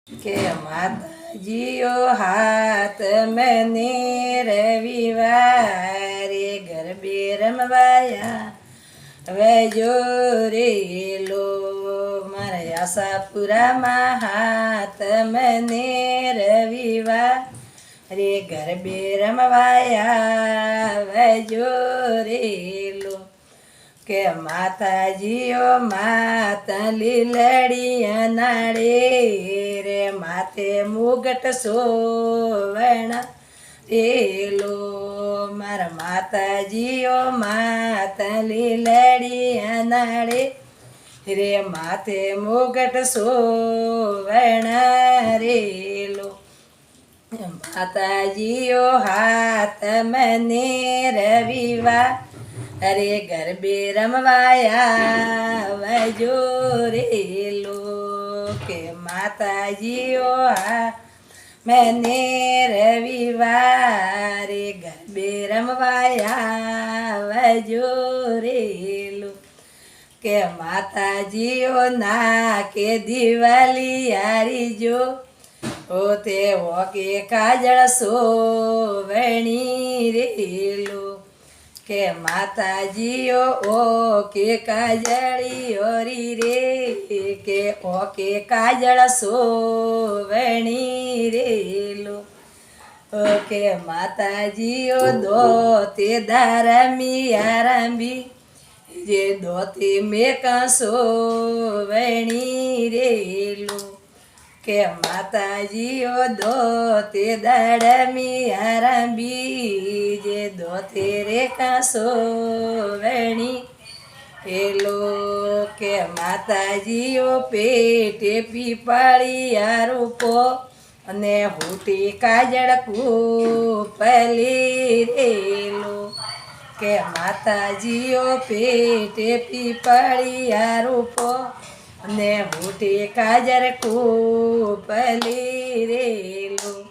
કે માતાજીઓ હાથ મને રવિવારે ગરબે રમવાયા વજો રેલો મારા આશાપુરામાં હાથ મને રવિવારે ગરબે રમવાયા વજો રેલો કે માતાજીઓ માતલી લડિયા નાડે રે માથે મુગટ સોવણ રેલો મારા માતાજીઓ માતલી લડિયા નાડે રે માથે મુગટ સોવણ રેલો માતાજીઓ હાથ મને રવિવાર અરે ગરબે રમવાયા વજો રેલો કે માતાજીઓ મને રવિવારે ગરબે રમવાયા વજો રેલો કે માતાજીઓ ના કે દિવાળી યારી જો ઓ તે કે કાજળ સોવણી રેલો કે માતાજીઓ ઓ કે કાજળી ઓરી રે કે ઓ કે કાજળ સોવણી રેલો ઓ કે માતાજીઓ દો તે દારમી આરંભી જે દોતી મેં સોવણી રેલો કે માતાજીઓ દો તે દાડમી આરંભી જે દોતે રે સોવણી એલો કે માતાજીઓ પેટે પીપાળી રૂપો અને હુટી કાજળ કૂપલી રેલો કે માતાજીઓ પેટે પીપાળી રૂપો ને હુટી કાજર કૂપલી રેલો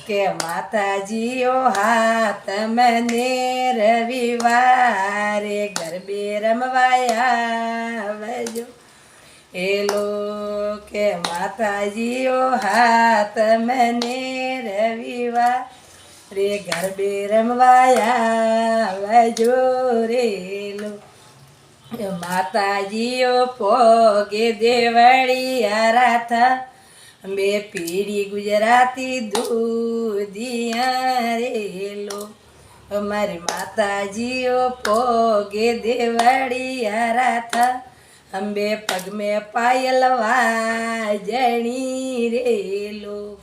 કે માતાજીઓ હાથ મને રવિવારે ગરબે રમવાયા વજો એલો કે માતાજીઓ હાથ મને રવિવારે ગરબે રમવાયા વજો રેલો માતાજીઓ પોગે દેવળિયા રાથા બે પીડી ગુજરાતી દૂધિયા રેલો અમારી માતાજીઓ પોગે દેવળિયા રાથા અંબે પગ મેં પાયલ વાજણી રેલો